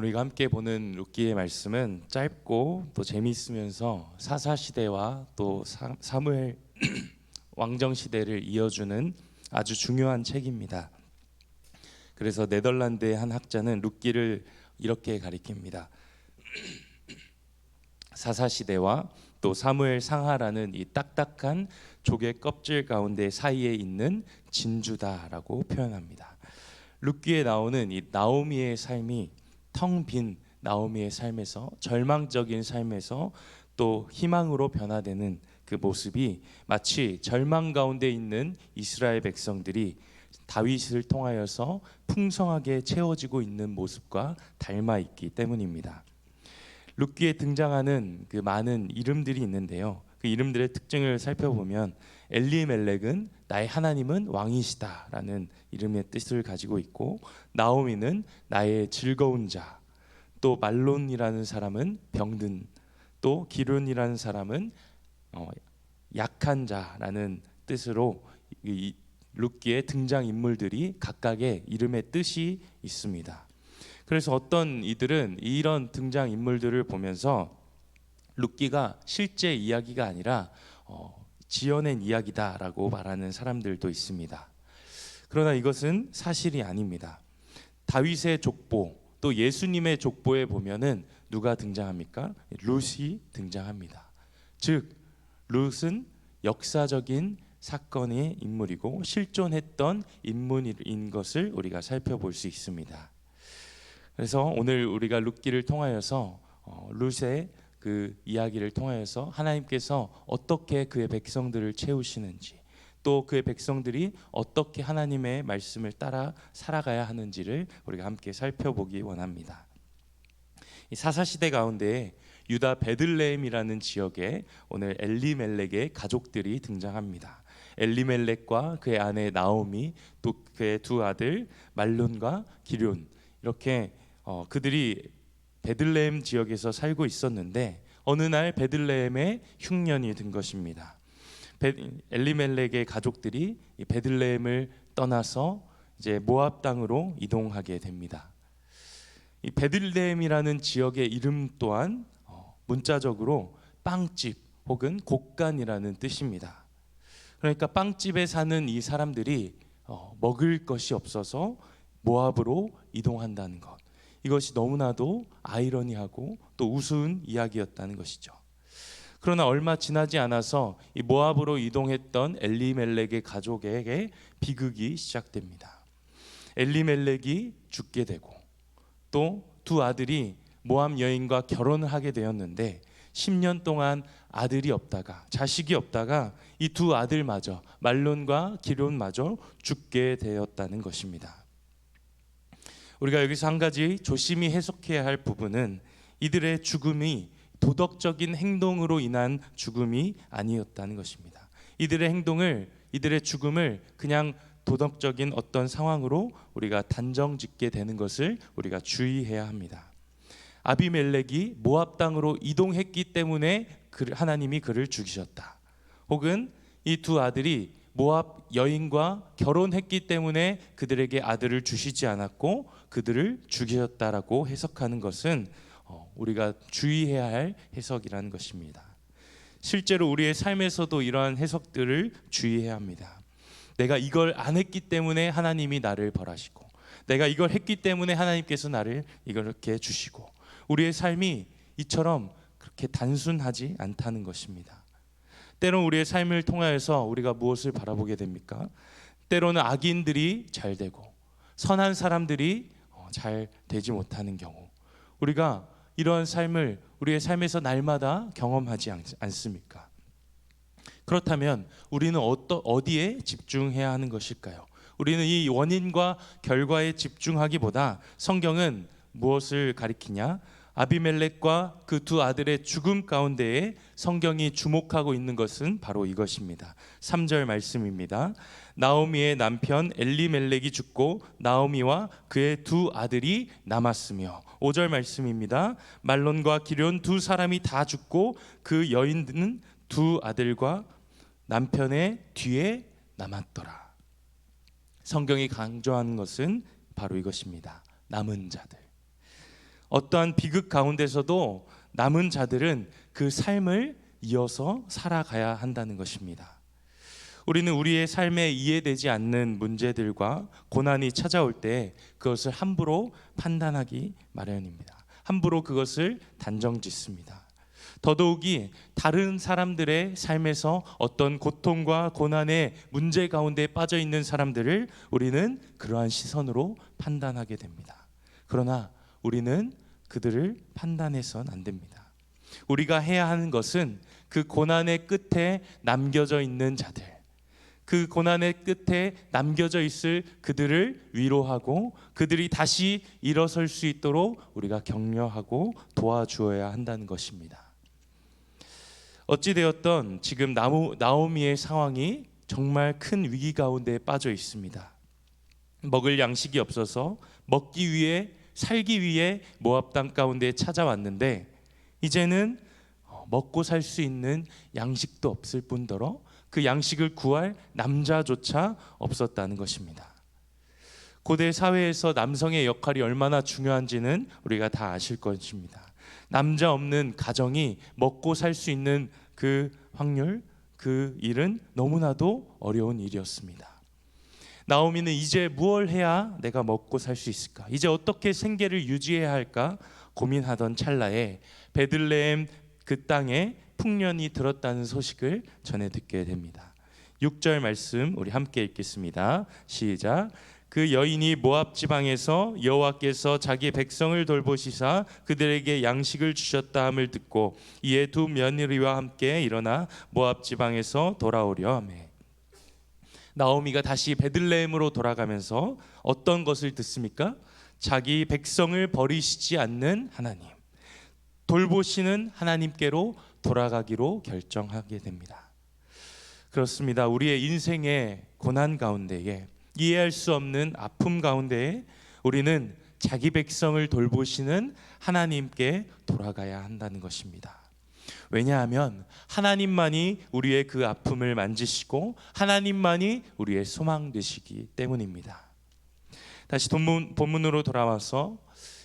오늘 우리가 함께 보는 룻기의 말씀은 짧고 또 재미있으면서 사사 시대와 또 사무엘 왕정 시대를 이어주는 아주 중요한 책입니다. 그래서 네덜란드의 한 학자는 룻기를 이렇게 가리킵니다. 사사 시대와 또 사무엘 상하라는 이 딱딱한 조개 껍질 가운데 사이에 있는 진주다라고 표현합니다. 룻기에 나오는 이 나오미의 삶이 텅 빈 나오미의 삶에서 절망적인 삶에서 또 희망으로 변화되는 그 모습이 마치 절망 가운데 있는 이스라엘 백성들이 다윗을 통하여서 풍성하게 채워지고 있는 모습과 닮아 있기 때문입니다. 룻기에 등장하는 그 많은 이름들이 있는데요. 그 이름들의 특징을 살펴보면 엘리멜렉은 나의 하나님은 왕이시다라는 이름의 뜻을 가지고 있고, 나오미는 나의 즐거운 자, 또 말론이라는 사람은 병든, 또 기륜이라는 사람은 약한 자라는 뜻으로 이 룻기의 등장 인물들이 각각의 이름의 뜻이 있습니다. 그래서 어떤 이들은 이런 등장 인물들을 보면서 룻기가 실제 이야기가 아니라 지어낸 이야기다라고 말하는 사람들도 있습니다. 그러나 이것은 사실이 아닙니다. 다윗의 족보 또 예수님의 족보에 보면은 누가 등장합니까? 룻이 등장합니다. 즉 룻은 역사적인 사건의 인물이고 실존했던 인물인 것을 우리가 살펴볼 수 있습니다. 그래서 오늘 우리가 룻기를 통하여서 룻의 그 이야기를 통하여서 하나님께서 어떻게 그의 백성들을 채우시는지, 또 그의 백성들이 어떻게 하나님의 말씀을 따라 살아가야 하는지를 우리가 함께 살펴보기 원합니다. 이 사사시대 가운데 유다 베들레헴이라는 지역에 오늘 엘리멜렉의 가족들이 등장합니다. 엘리멜렉과 그의 아내 나오미, 또 그의 두 아들 말론과 기륜, 이렇게 그들이 베들레헴 지역에서 살고 있었는데 어느 날 베들레헴에 흉년이 든 것입니다. 엘리멜렉의 가족들이 베들레헴을 떠나서 이제 모압 땅으로 이동하게 됩니다. 이 베들레헴이라는 지역의 이름 또한 문자적으로 빵집 혹은 곡간이라는 뜻입니다. 그러니까 빵집에 사는 이 사람들이 먹을 것이 없어서 모압으로 이동한다는 것, 이것이 너무나도 아이러니하고 또 우스운 이야기였다는 것이죠. 그러나 얼마 지나지 않아서 이 모압으로 이동했던 엘리멜렉의 가족에게 비극이 시작됩니다. 엘리멜렉이 죽게 되고 또 두 아들이 모압 여인과 결혼을 하게 되었는데 10년 동안 아들이 없다가 자식이 없다가 이 두 아들마저 말론과 기륜마저 죽게 되었다는 것입니다. 우리가 여기서 한 가지 조심히 해석해야 할 부분은 이들의 죽음이 도덕적인 행동으로 인한 죽음이 아니었다는 것입니다. 이들의 죽음을 그냥 도덕적인 어떤 상황으로 우리가 단정짓게 되는 것을 우리가 주의해야 합니다. 아비멜렉이 모압 땅으로 이동했기 때문에 하나님이 그를 죽이셨다. 혹은 이 두 아들이 모압 여인과 결혼했기 때문에 그들에게 아들을 주시지 않았고 그들을 죽이셨다라고 해석하는 것은 우리가 주의해야 할 해석이라는 것입니다. 실제로 우리의 삶에서도 이러한 해석들을 주의해야 합니다. 내가 이걸 안 했기 때문에 하나님이 나를 벌하시고, 내가 이걸 했기 때문에 하나님께서 나를 이렇게 주시고, 우리의 삶이 이처럼 그렇게 단순하지 않다는 것입니다. 때론 우리의 삶을 통하여서 우리가 무엇을 바라보게 됩니까? 때로는 악인들이 잘 되고 선한 사람들이 잘 되지 못하는 경우, 우리가 이러한 삶을 우리의 삶에서 날마다 경험하지 않습니까? 그렇다면 우리는 어디에 집중해야 하는 것일까요? 우리는 이 원인과 결과에 집중하기보다 성경은 무엇을 가리키냐? 아비멜렉과 그 두 아들의 죽음 가운데에 성경이 주목하고 있는 것은 바로 이것입니다. 3절 말씀입니다. 나오미의 남편 엘리멜렉이 죽고 나오미와 그의 두 아들이 남았으며, 5절 말씀입니다. 말론과 기륜 두 사람이 다 죽고 그 여인은 두 아들과 남편의 뒤에 남았더라. 성경이 강조하는 것은 바로 이것입니다. 남은 자들. 어떠한 비극 가운데서도 남은 자들은 그 삶을 이어서 살아가야 한다는 것입니다. 우리는 우리의 삶에 이해되지 않는 문제들과 고난이 찾아올 때 그것을 함부로 판단하기 마련입니다. 함부로 그것을 단정짓습니다. 더더욱이 다른 사람들의 삶에서 어떤 고통과 고난의 문제 가운데 빠져 있는 사람들을 우리는 그러한 시선으로 판단하게 됩니다. 그러나 우리는 그들을 판단해서는 안 됩니다. 우리가 해야 하는 것은 그 고난의 끝에 남겨져 있는 자들, 그 고난의 끝에 남겨져 있을 그들을 위로하고 그들이 다시 일어설 수 있도록 우리가 격려하고 도와주어야 한다는 것입니다. 어찌되었던 지금 나오미의 상황이 정말 큰 위기 가운데 빠져 있습니다. 먹을 양식이 없어서 먹기 위해 살기 위해 모압 땅 가운데 찾아왔는데 이제는 먹고 살 수 있는 양식도 없을 뿐더러 그 양식을 구할 남자조차 없었다는 것입니다. 고대 사회에서 남성의 역할이 얼마나 중요한지는 우리가 다 아실 것입니다. 남자 없는 가정이 먹고 살 수 있는 그 확률, 그 일은 너무나도 어려운 일이었습니다. 나오미는 이제 무엇을 해야 내가 먹고 살 수 있을까? 이제 어떻게 생계를 유지해야 할까? 고민하던 찰나에 베들레헴 그 땅에 풍년이 들었다는 소식을 전해 듣게 됩니다. 6절 말씀 우리 함께 읽겠습니다. 시작. 그 여인이 모압 지방에서 여호와께서 자기 백성을 돌보시사 그들에게 양식을 주셨다 함을 듣고 이에 두 며느리와 함께 일어나 모압 지방에서 돌아오려 하매. 나오미가 다시 베들레헴으로 돌아가면서 어떤 것을 듣습니까? 자기 백성을 버리시지 않는 하나님, 돌보시는 하나님께로 돌아가기로 결정하게 됩니다. 그렇습니다. 우리의 인생의 고난 가운데에 이해할 수 없는 아픔 가운데에 우리는 자기 백성을 돌보시는 하나님께 돌아가야 한다는 것입니다. 왜냐하면 하나님만이 우리의 그 아픔을 만지시고 하나님만이 우리의 소망 되시기 때문입니다. 다시 본문으로 돌아와서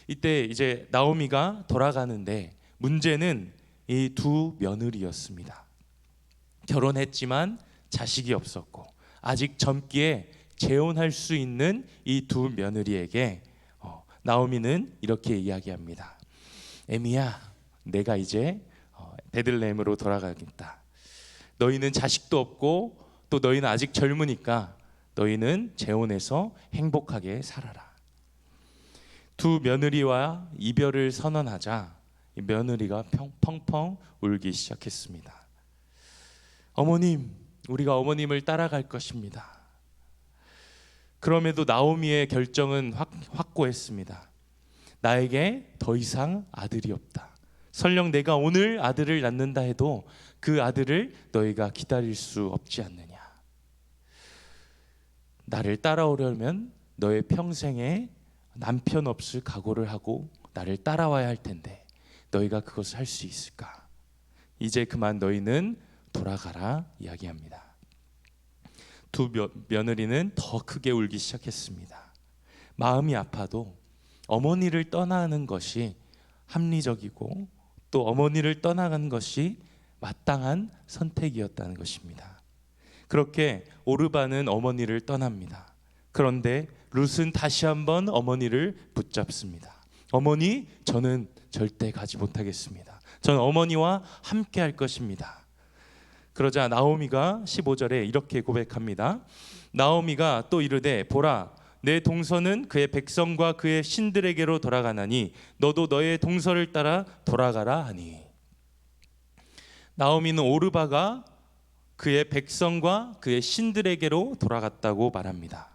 이때 이제 나오미가 돌아가는데 문제는 이 두 며느리였습니다. 결혼했지만 자식이 없었고 아직 젊기에 재혼할 수 있는 이 두 며느리에게 나오미는 이렇게 이야기합니다. 에미야, 내가 이제 베들레헴으로 돌아가겠다. 너희는 자식도 없고 또 너희는 아직 젊으니까 너희는 재혼해서 행복하게 살아라. 두 며느리와 이별을 선언하자 이 며느리가 펑펑 울기 시작했습니다. 어머님, 우리가 어머님을 따라갈 것입니다. 그럼에도 나오미의 결정은 확고했습니다. 나에게 더 이상 아들이 없다. 설령 내가 오늘 아들을 낳는다 해도 그 아들을 너희가 기다릴 수 없지 않느냐. 나를 따라오려면 너의 평생에 남편 없을 각오를 하고 나를 따라와야 할 텐데 너희가 그것을 할 수 있을까? 이제 그만 너희는 돌아가라 이야기합니다. 두 며느리는 더 크게 울기 시작했습니다. 마음이 아파도 어머니를 떠나는 것이 합리적이고 또 어머니를 떠나가는 것이 마땅한 선택이었다는 것입니다. 그렇게 오르바는 어머니를 떠납니다. 그런데 룻은 다시 한번 어머니를 붙잡습니다. 어머니, 저는 절대 가지 못하겠습니다. 저는 어머니와 함께 할 것입니다. 그러자 나오미가 15절에 이렇게 고백합니다. 나오미가 또 이르되 보라, 내 동서는 그의 백성과 그의 신들에게로 돌아가나니 너도 너의 동서를 따라 돌아가라 하니. 나오미는 오르바가 그의 백성과 그의 신들에게로 돌아갔다고 말합니다.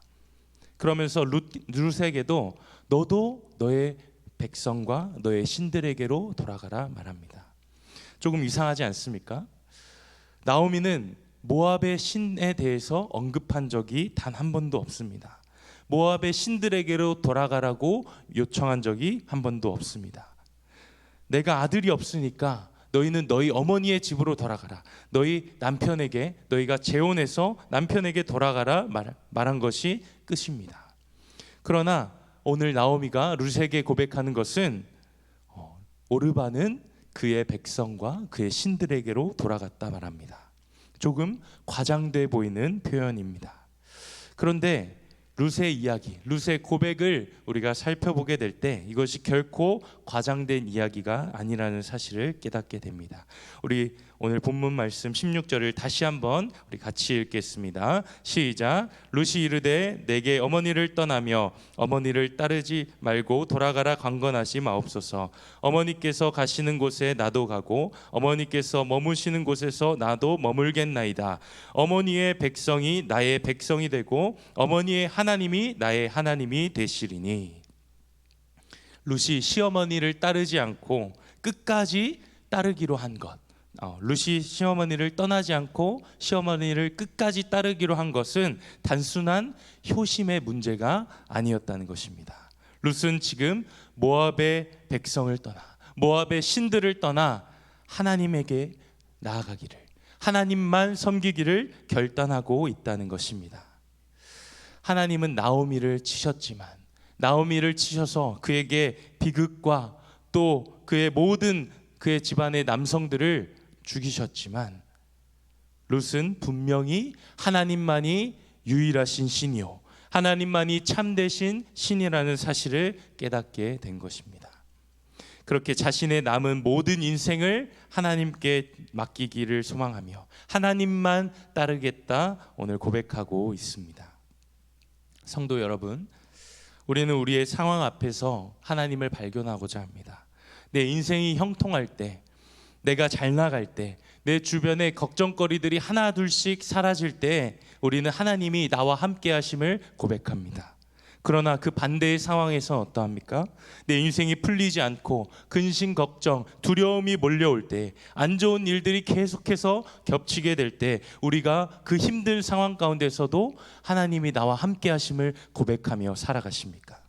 그러면서 룻에게도 너도 너의 백성과 너의 신들에게로 돌아가라 말합니다. 조금 이상하지 않습니까? 나오미는 모압의 신에 대해서 언급한 적이 단 한 번도 없습니다. 모압의 신들에게로 돌아가라고 요청한 적이 한 번도 없습니다. 내가 아들이 없으니까 너희는 너희 어머니의 집으로 돌아가라. 너희 남편에게, 너희가 재혼해서 남편에게 돌아가라 말한 것이 끝입니다. 그러나 오늘 나오미가 룻에게 고백하는 것은 오르바는 그의 백성과 그의 신들에게로 돌아갔다 말합니다. 조금 과장돼 보이는 표현입니다. 그런데 룻의 이야기, 룻의 고백을 우리가 살펴보게 될 때 이것이 결코 과장된 이야기가 아니라는 사실을 깨닫게 됩니다. 우리 오늘 본문 말씀 16절을 다시 한번 우리 같이 읽겠습니다. 시작. 룻이 이르되 내게 어머니를 떠나며 어머니를 따르지 말고 돌아가라 강건하지 마옵소서. 어머니께서 가시는 곳에 나도 가고 어머니께서 머무시는 곳에서 나도 머물겠나이다. 어머니의 백성이 나의 백성이 되고 어머니의 하나님이 나의 하나님이 되시리니. 룻이 시어머니를 따르지 않고 끝까지 따르기로 한 것, 룻이 시어머니를 떠나지 않고 시어머니를 끝까지 따르기로 한 것은 단순한 효심의 문제가 아니었다는 것입니다. 룻은 지금 모압의 백성을 떠나, 모압의 신들을 떠나 하나님에게 나아가기를, 하나님만 섬기기를 결단하고 있다는 것입니다. 하나님은 나오미를 치셨지만, 나오미를 치셔서 그에게 비극과 또 그의 모든 그의 집안의 남성들을 죽이셨지만, 룻은 분명히 하나님만이 유일하신 신이요 하나님만이 참되신 신이라는 사실을 깨닫게 된 것입니다. 그렇게 자신의 남은 모든 인생을 하나님께 맡기기를 소망하며 하나님만 따르겠다 오늘 고백하고 있습니다. 성도 여러분, 우리는 우리의 상황 앞에서 하나님을 발견하고자 합니다. 내 인생이 형통할 때, 내가 잘 나갈 때, 내 주변에 걱정거리들이 하나 둘씩 사라질 때 우리는 하나님이 나와 함께 하심을 고백합니다. 그러나 그 반대의 상황에서 어떠합니까? 내 인생이 풀리지 않고 근심, 걱정, 두려움이 몰려올 때, 안 좋은 일들이 계속해서 겹치게 될 때 우리가 그 힘든 상황 가운데서도 하나님이 나와 함께 하심을 고백하며 살아가십니까?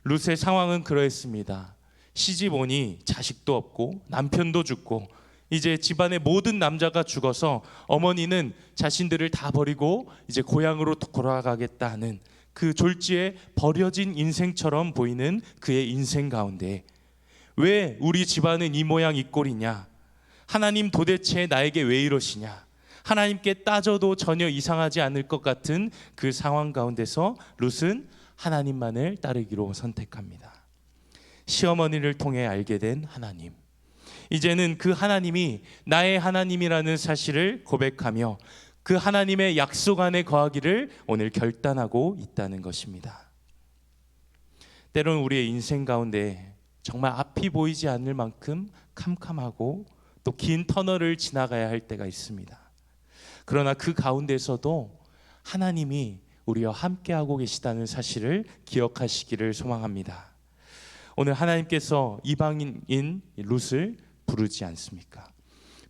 룻의 상황은 그러했습니다. 시집 오니 자식도 없고 남편도 죽고 이제 집안의 모든 남자가 죽어서 어머니는 자신들을 다 버리고 이제 고향으로 돌아가겠다 하는 그 졸지에 버려진 인생처럼 보이는 그의 인생 가운데 왜 우리 집안은 이 모양 이 꼴이냐? 하나님 도대체 나에게 왜 이러시냐? 하나님께 따져도 전혀 이상하지 않을 것 같은 그 상황 가운데서 룻은 하나님만을 따르기로 선택합니다. 시어머니를 통해 알게 된 하나님, 이제는 그 하나님이 나의 하나님이라는 사실을 고백하며 그 하나님의 약속 안에 거하기를 오늘 결단하고 있다는 것입니다. 때로는 우리의 인생 가운데 정말 앞이 보이지 않을 만큼 캄캄하고 또 긴 터널을 지나가야 할 때가 있습니다. 그러나 그 가운데서도 하나님이 우리와 함께하고 계시다는 사실을 기억하시기를 소망합니다. 오늘 하나님께서 이방인인 룻을 부르지 않습니까?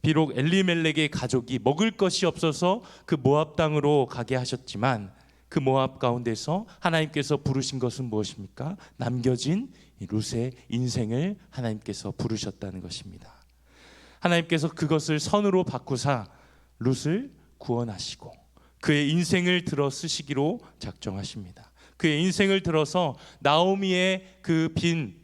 비록 엘리멜렉의 가족이 먹을 것이 없어서 그 모압 땅으로 가게 하셨지만 그 모압 가운데서 하나님께서 부르신 것은 무엇입니까? 남겨진 룻의 인생을 하나님께서 부르셨다는 것입니다. 하나님께서 그것을 선으로 바꾸사 룻을 구원하시고 그의 인생을 들어 쓰시기로 작정하십니다. 그의 인생을 들어서 나오미의 그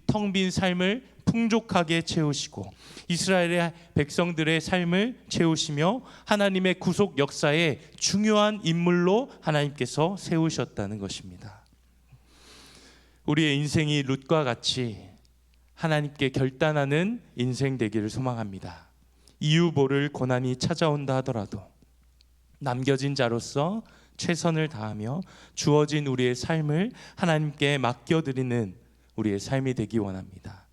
텅 빈 삶을 풍족하게 채우시고 이스라엘의 백성들의 삶을 채우시며 하나님의 구속 역사의 중요한 인물로 하나님께서 세우셨다는 것입니다. 우리의 인생이 룻과 같이 하나님께 결단하는 인생 되기를 소망합니다. 이유 모를 고난이 찾아온다 하더라도 남겨진 자로서 최선을 다하며 주어진 우리의 삶을 하나님께 맡겨드리는 우리의 삶이 되기 원합니다.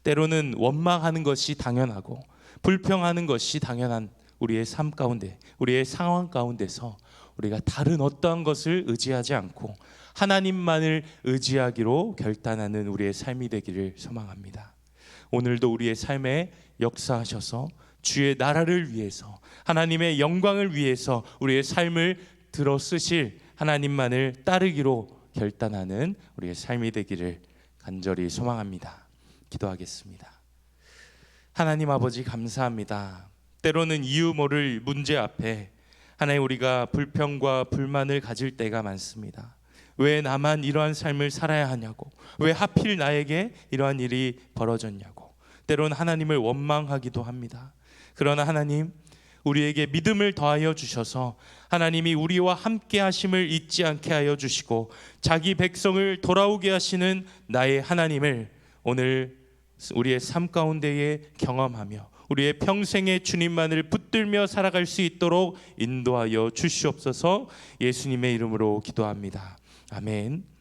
때로는 원망하는 것이 당연하고 불평하는 것이 당연한 우리의 삶 가운데, 우리의 상황 가운데서 우리가 다른 어떠한 것을 의지하지 않고 하나님만을 의지하기로 결단하는 우리의 삶이 되기를 소망합니다. 오늘도 우리의 삶에 역사하셔서 주의 나라를 위해서, 하나님의 영광을 위해서 우리의 삶을 들어 쓰실 하나님만을 따르기로 결단하는 우리의 삶이 되기를 간절히 소망합니다. 기도하겠습니다. 하나님 아버지 감사합니다. 때로는 이유 모를 문제 앞에 하나님 우리가 불평과 불만을 가질 때가 많습니다. 왜 나만 이러한 삶을 살아야 하냐고, 왜 하필 나에게 이러한 일이 벌어졌냐고, 때론 하나님을 원망하기도 합니다. 그러나 하나님, 우리에게 믿음을 더하여 주셔서 하나님이 우리와 함께 하심을 잊지 않게 하여 주시고 자기 백성을 돌아오게 하시는 나의 하나님을 오늘 우리의 삶 가운데에 경험하며 우리의 평생에 주님만을 붙들며 살아갈 수 있도록 인도하여 주시옵소서. 예수님의 이름으로 기도합니다. 아멘.